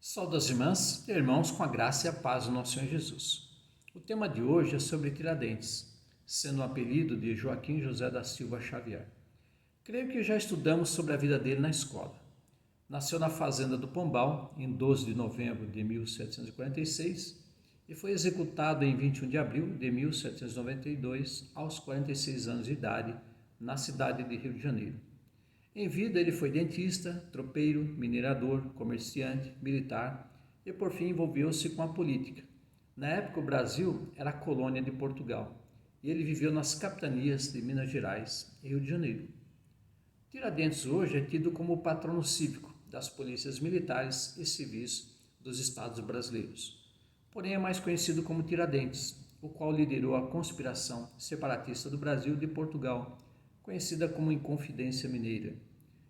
Saudas irmãs e irmãos, com a graça e a paz do nosso Senhor Jesus. O tema de hoje é sobre Tiradentes, sendo um apelido de Joaquim José da Silva Xavier. Creio que já estudamos sobre a vida dele na escola. Nasceu na fazenda do Pombal, em 12 de novembro de 1746, e foi executado em 21 de abril de 1792, aos 46 anos de idade, na cidade de Rio de Janeiro. Em vida, ele foi dentista, tropeiro, minerador, comerciante, militar e, por fim, envolveu-se com a política. Na época, o Brasil era a colônia de Portugal e ele viveu nas capitanias de Minas Gerais e Rio de Janeiro. Tiradentes hoje é tido como o patrono cívico das polícias militares e civis dos estados brasileiros. Porém, é mais conhecido como Tiradentes, o qual liderou a conspiração separatista do Brasil e de Portugal, conhecida como Inconfidência Mineira.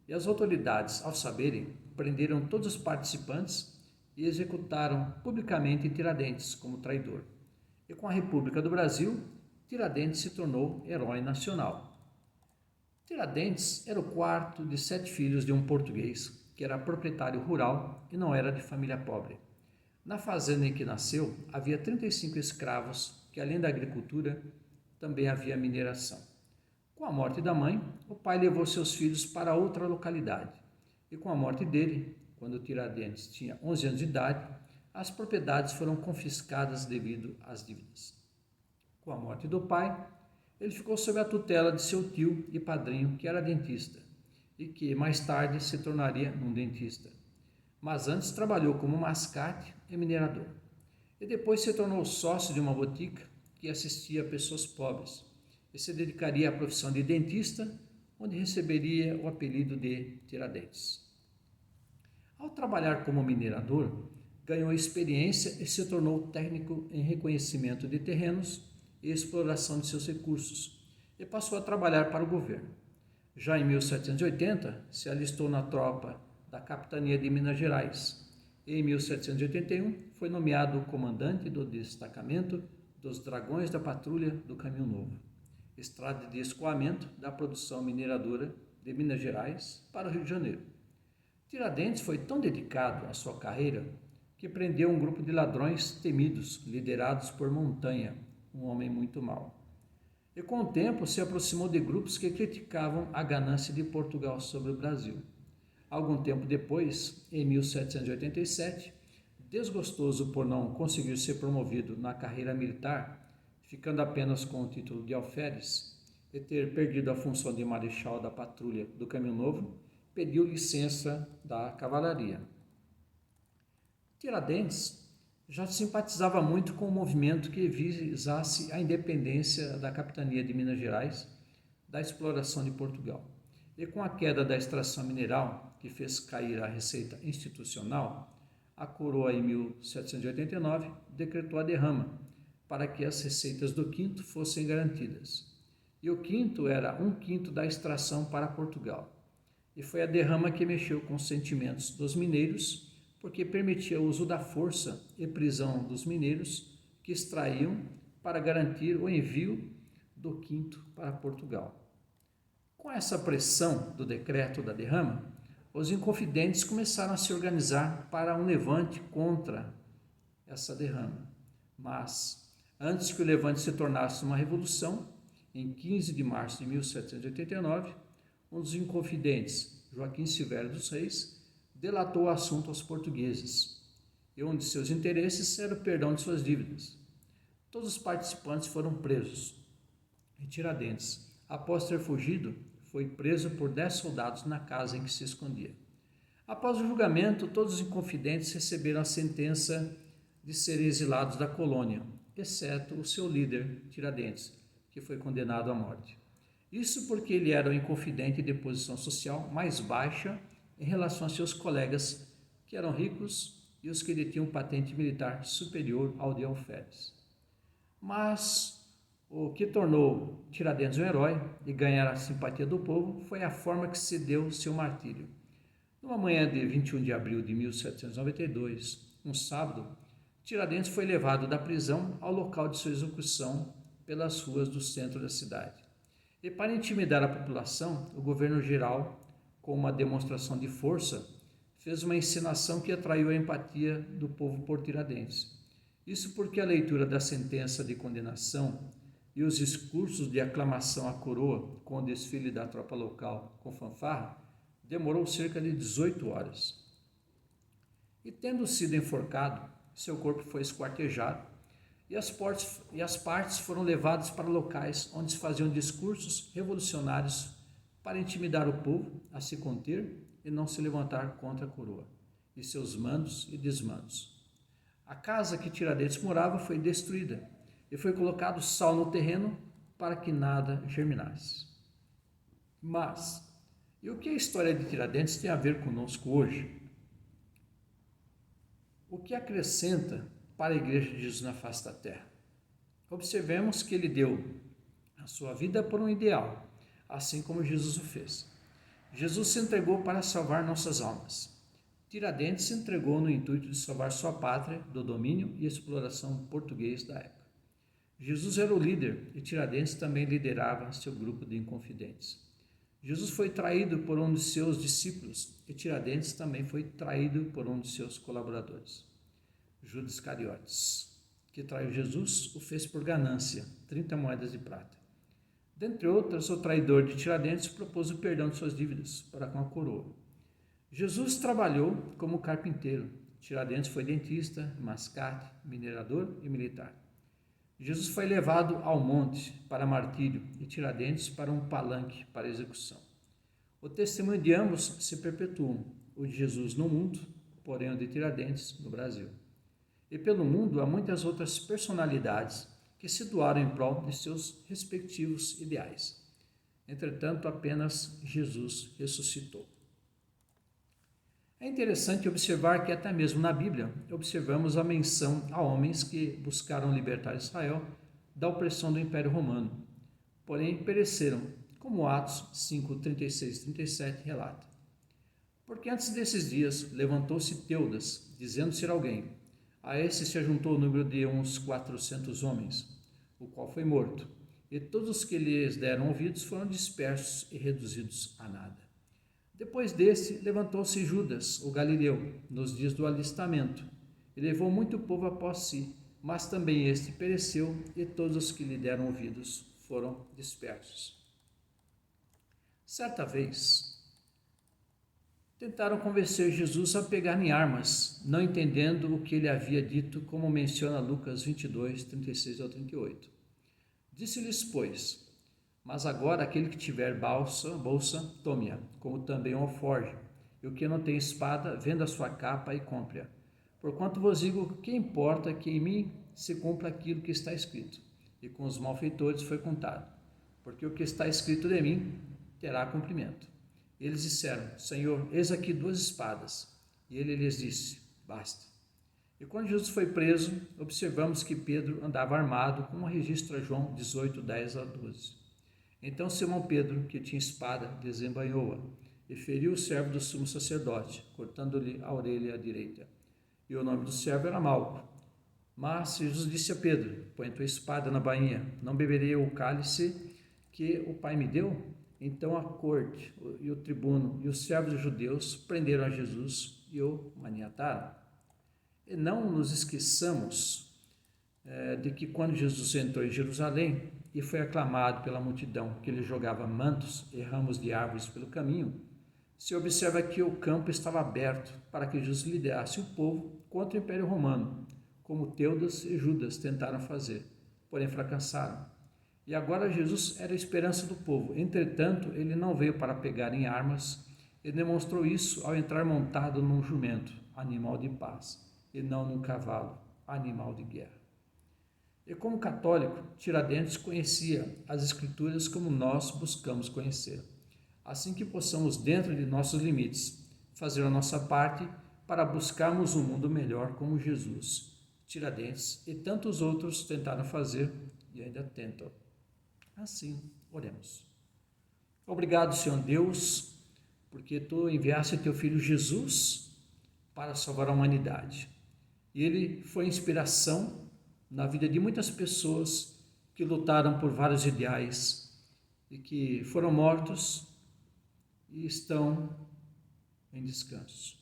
E as autoridades, ao saberem, prenderam todos os participantes e executaram publicamente Tiradentes como traidor. E com a República do Brasil, Tiradentes se tornou herói nacional. Tiradentes era o quarto de 7 filhos de um português que era proprietário rural e não era de família pobre. Na fazenda em que nasceu, havia 35 escravos que, além da agricultura, também havia mineração. Com a morte da mãe, o pai levou seus filhos para outra localidade. E com a morte dele, quando Tiradentes tinha 11 anos de idade, as propriedades foram confiscadas devido às dívidas. Com a morte do pai, ele ficou sob a tutela de seu tio e padrinho, que era dentista, e que mais tarde se tornaria um dentista. Mas antes trabalhou como mascate e minerador. E depois se tornou sócio de uma botica que assistia pessoas pobres e se dedicaria à profissão de dentista, onde receberia o apelido de Tiradentes. Ao trabalhar como minerador, ganhou experiência e se tornou técnico em reconhecimento de terrenos e exploração de seus recursos, e passou a trabalhar para o governo. Já em 1780, se alistou na tropa da capitania de Minas Gerais. E em 1781, foi nomeado comandante do destacamento dos Dragões da Patrulha do Caminho Novo, estrada de escoamento da produção mineradora de Minas Gerais para o Rio de Janeiro. Tiradentes foi tão dedicado à sua carreira que prendeu um grupo de ladrões temidos, liderados por Montanha, um homem muito mau. E com o tempo se aproximou de grupos que criticavam a ganância de Portugal sobre o Brasil. Algum tempo depois, em 1787, desgostoso por não conseguir ser promovido na carreira militar, ficando apenas com o título de alferes e ter perdido a função de marechal da patrulha do Caminho Novo, pediu licença da cavalaria. Tiradentes já simpatizava muito com o movimento que visasse a independência da capitania de Minas Gerais da exploração de Portugal. E com a queda da extração mineral, que fez cair a receita institucional, a coroa, em 1789, decretou a derrama, para que as receitas do quinto fossem garantidas. E o quinto era 1/5 da extração para Portugal. E foi a derrama que mexeu com os sentimentos dos mineiros, porque permitia o uso da força e prisão dos mineiros que extraíam para garantir o envio do quinto para Portugal. Com essa pressão do decreto da derrama, os inconfidentes começaram a se organizar para um levante contra essa derrama. Mas, antes que o levante se tornasse uma revolução, em 15 de março de 1789, um dos inconfidentes, Joaquim Silvério dos Reis, delatou o assunto aos portugueses, e um de seus interesses era o perdão de suas dívidas. Todos os participantes foram presos, e Tiradentes, após ter fugido, foi preso por 10 soldados na casa em que se escondia. Após o julgamento, todos os inconfidentes receberam a sentença de serem exilados da colônia, exceto o seu líder, Tiradentes, que foi condenado à morte. Isso porque ele era o inconfidente de posição social mais baixa em relação a seus colegas, que eram ricos e os que detinham patente militar superior ao de alferes. Mas o que tornou Tiradentes um herói e ganhar a simpatia do povo foi a forma que se deu seu martírio. Numa manhã de 21 de abril de 1792, um sábado, Tiradentes foi levado da prisão ao local de sua execução pelas ruas do centro da cidade. E para intimidar a população, o governo geral, com uma demonstração de força, fez uma encenação que atraiu a empatia do povo por Tiradentes. Isso porque a leitura da sentença de condenação e os discursos de aclamação à coroa com o desfile da tropa local com fanfarra demorou cerca de 18 horas. E tendo sido enforcado, seu corpo foi esquartejado e as partes foram levadas para locais onde se faziam discursos revolucionários para intimidar o povo a se conter e não se levantar contra a coroa e seus mandos e desmandos. A casa que Tiradentes morava foi destruída e foi colocado sal no terreno para que nada germinasse. Mas, e o que a história de Tiradentes tem a ver conosco hoje? O que acrescenta para a Igreja de Jesus na face da terra? Observemos que ele deu a sua vida por um ideal, assim como Jesus o fez. Jesus se entregou para salvar nossas almas. Tiradentes se entregou no intuito de salvar sua pátria do domínio e exploração português da época. Jesus era o líder e Tiradentes também liderava seu grupo de inconfidentes. Jesus foi traído por um de seus discípulos e Tiradentes também foi traído por um de seus colaboradores. Judas Iscariotes, que traiu Jesus, o fez por ganância, 30 moedas de prata. Dentre outras, o traidor de Tiradentes propôs o perdão de suas dívidas para com a coroa. Jesus trabalhou como carpinteiro. Tiradentes foi dentista, mascate, minerador e militar. Jesus foi levado ao monte para martírio e Tiradentes para um palanque para execução. O testemunho de ambos se perpetuam, o de Jesus no mundo, porém o de Tiradentes no Brasil. E pelo mundo há muitas outras personalidades que se doaram em prol de seus respectivos ideais. Entretanto, apenas Jesus ressuscitou. É interessante observar que até mesmo na Bíblia observamos a menção a homens que buscaram libertar Israel da opressão do Império Romano, porém pereceram, como Atos 5, 36 e 37 relata. Porque antes desses dias levantou-se Teudas, dizendo ser alguém. A esse se ajuntou o número de uns 400 homens, o qual foi morto, e todos os que lhes deram ouvidos foram dispersos e reduzidos a nada. Depois desse, levantou-se Judas, o Galileu, nos dias do alistamento, e levou muito povo após si, mas também este pereceu, e todos os que lhe deram ouvidos foram dispersos. Certa vez, tentaram convencer Jesus a pegar em armas, não entendendo o que ele havia dito, como menciona Lucas 22, 36 ao 38. Disse-lhes, pois, mas agora aquele que tiver bolsa, tome-a, como também o alforje, e o que não tem espada, venda a sua capa e compre-a. Porquanto vos digo, que importa que em mim se cumpra aquilo que está escrito. E com os malfeitores foi contado, porque o que está escrito de mim terá cumprimento. Eles disseram, Senhor, eis aqui 2 espadas. E ele lhes disse, basta. E quando Jesus foi preso, observamos que Pedro andava armado, como registra João 18, 10 a 12. Então Simão Pedro, que tinha espada, desembainhou-a e feriu o servo do sumo sacerdote, cortando-lhe a orelha direita. E o nome do servo era Malco. Mas Jesus disse a Pedro, põe tua espada na bainha, não beberei o cálice que o Pai me deu? Então a corte e o tribuno e os servos judeus prenderam a Jesus e o maniataram. E não nos esqueçamos de que quando Jesus entrou em Jerusalém e foi aclamado pela multidão que lhe jogava mantos e ramos de árvores pelo caminho, se observa que o campo estava aberto para que Jesus liderasse o povo contra o Império Romano, como Teudas e Judas tentaram fazer, porém fracassaram. E agora Jesus era a esperança do povo. Entretanto, ele não veio para pegar em armas e demonstrou isso ao entrar montado num jumento, animal de paz, e não num cavalo, animal de guerra. E como católico, Tiradentes conhecia as Escrituras como nós buscamos conhecer, assim que possamos, dentro de nossos limites, fazer a nossa parte para buscarmos um mundo melhor como Jesus, Tiradentes e tantos outros tentaram fazer e ainda tentam. Assim, oremos. Obrigado, Senhor Deus, porque Tu enviaste Teu Filho Jesus para salvar a humanidade. E Ele foi inspiração na vida de muitas pessoas que lutaram por vários ideais e que foram mortos e estão em descanso.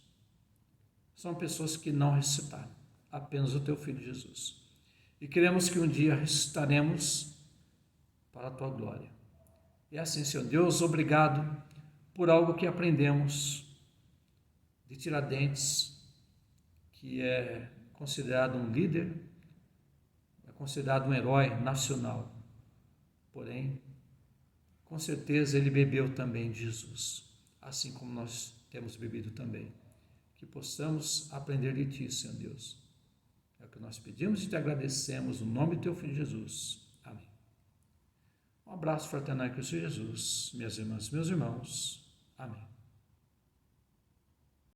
são pessoas que não ressuscitaram, apenas o teu Filho Jesus. E queremos que um dia ressuscitaremos para a tua glória. E assim, Senhor Deus, obrigado por algo que aprendemos de Tiradentes, que é considerado um líder, é considerado um herói nacional. Porém, com certeza ele bebeu também de Jesus, assim como nós temos bebido também. Que possamos aprender de Ti, Senhor Deus. É o que nós pedimos e te agradecemos no nome do Teu Filho Jesus. Amém. Um abraço fraternal em Cristo Jesus, minhas irmãs, meus irmãos. Amém.